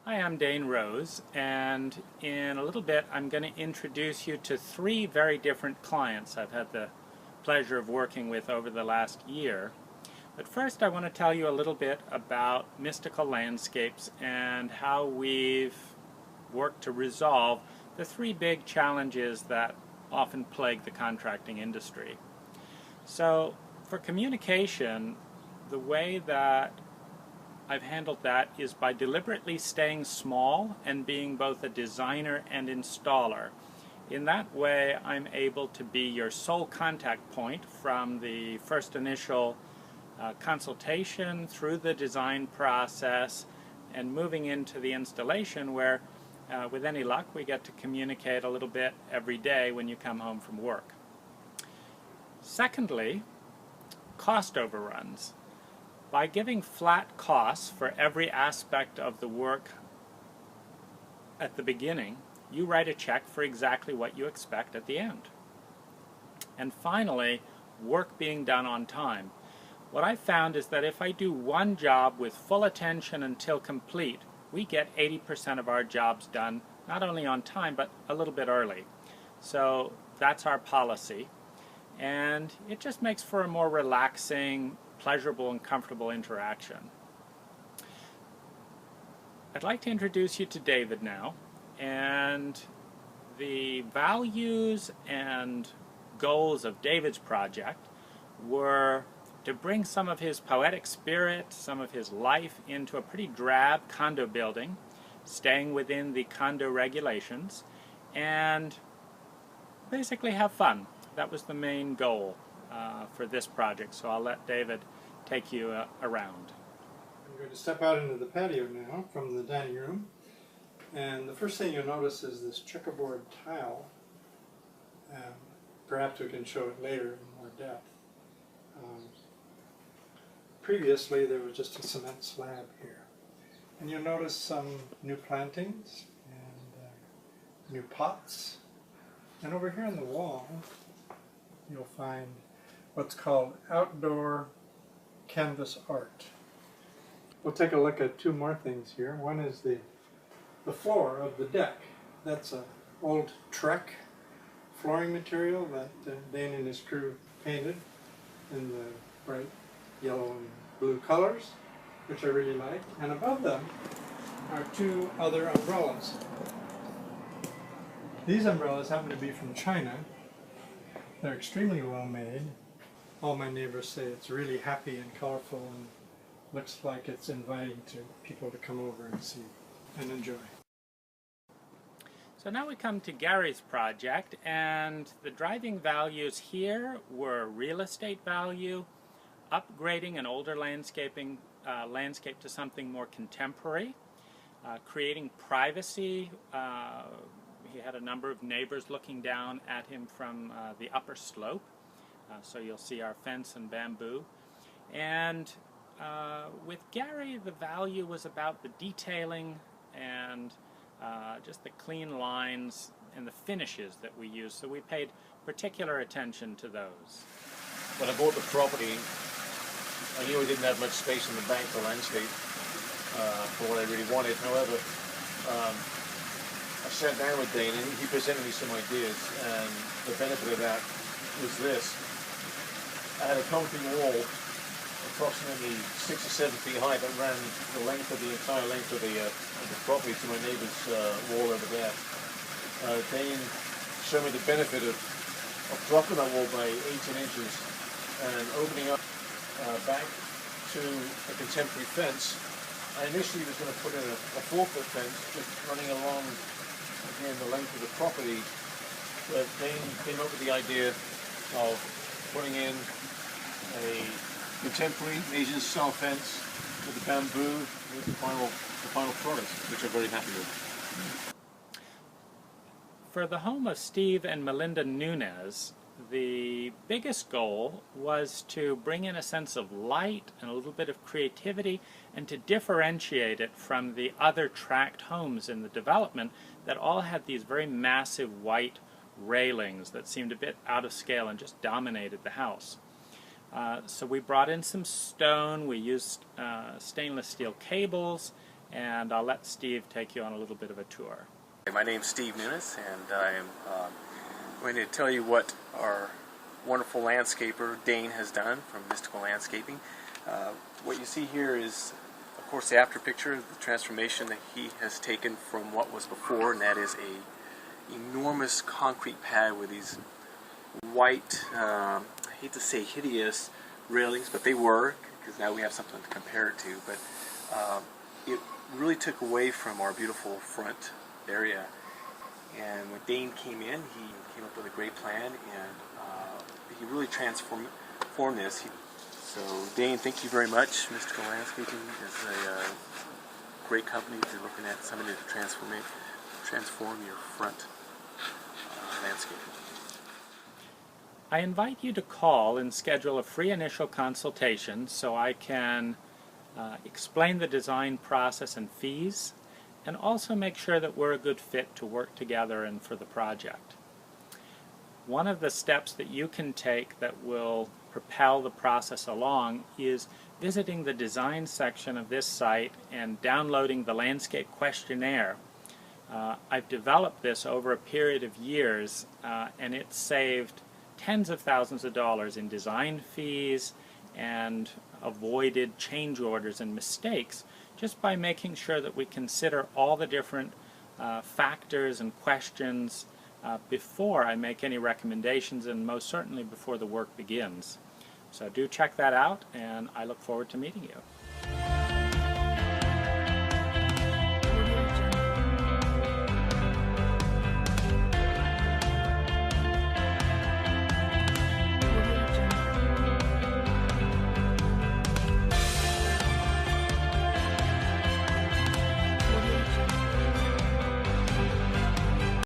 Hi, I'm Dane Rose, and in a little bit I'm going to introduce you to three very different clients I've had the pleasure of working with over the last year. But first I want to tell you a little bit about Mystical Landscapes and how we've worked to resolve the three big challenges that often plague the contracting industry. So for communication, the way that I've handled that is by deliberately staying small and being both a designer and installer. In that way, I'm able to be your sole contact point from the first initial consultation through the design process and moving into the installation where, with any luck, we get to communicate a little bit every day when you come home from work. Secondly, cost overruns. By giving flat costs for every aspect of the work at the beginning, you write a check for exactly what you expect at the end. And finally, work being done on time. What I found is that if I do one job with full attention until complete, we get 80% of our jobs done, not only on time, but a little bit early. So that's our policy. And it just makes for a more relaxing, pleasurable and comfortable interaction. I'd like to introduce you to David now, and the values and goals of David's project were to bring some of his poetic spirit, some of his life into a pretty drab condo building, staying within the condo regulations, and basically have fun. That was the main goal for this project, so I'll let David take you around. I'm going to step out into the patio now from the dining room, and the first thing you'll notice is this checkerboard tile. Perhaps we can show it later in more depth. Previously there was just a cement slab here, and you'll notice some new plantings and new pots, and over here on the wall you'll find what's called outdoor canvas art. We'll take a look at two more things here. One is the floor of the deck. That's an old Trek flooring material that Dane and his crew painted in the bright yellow and blue colors, which I really like. And above them are two other umbrellas. These umbrellas happen to be from China. They're extremely well made. All my neighbors say it's really happy and colorful and looks like it's inviting to people to come over and see and enjoy. So now we come to Gary's project, and the driving values here were real estate value, upgrading an older landscape to something more contemporary, creating privacy. He had a number of neighbors looking down at him from the upper slope. So you'll see our fence and bamboo. And with Gary, the value was about the detailing and just the clean lines and the finishes that we use. So we paid particular attention to those. When I bought the property, I knew I didn't have much space in the bank for landscape for what I really wanted. However, I sat down with Dane and he presented me some ideas, and the benefit of that was this. I had a concrete wall approximately 6 or 7 feet high that ran the length of the entire length of the property to my neighbor's wall over there. Dane showed me the benefit of dropping that wall by 18 inches and opening up back to a contemporary fence. I initially was going to put in a 4-foot fence just running along again the length of the property, but Dane came up with the idea of putting in a contemporary Asian style fence with the bamboo with the final product, which I'm very happy with. For the home of Steve and Melinda Nunez, the biggest goal was to bring in a sense of light and a little bit of creativity and to differentiate it from the other tract homes in the development that all had these very massive white railings that seemed a bit out of scale and just dominated the house. So we brought in some stone, we used stainless steel cables, and I'll let Steve take you on a little bit of a tour. My name's Steve Nunes, and I am going to tell you what our wonderful landscaper Dane has done from Mystical Landscaping. What you see here is, of course, the after picture, the transformation that he has taken from what was before, and that is a enormous concrete pad with these white, I hate to say hideous railings, but they were, because now we have something to compare it to, but it really took away from our beautiful front area. And when Dane came in, he came up with a great plan, and he really transformed this. So Dane, thank you very much. Mystical Landscaping is a great company if you're looking at somebody to transform your front landscape. I invite you to call and schedule a free initial consultation so I can explain the design process and fees, and also make sure that we're a good fit to work together and for the project. One of the steps that you can take that will propel the process along is visiting the design section of this site and downloading the landscape questionnaire. I've developed this over a period of years, and it's saved tens of thousands of dollars in design fees and avoided change orders and mistakes just by making sure that we consider all the different factors and questions before I make any recommendations, and most certainly before the work begins. So do check that out, and I look forward to meeting you.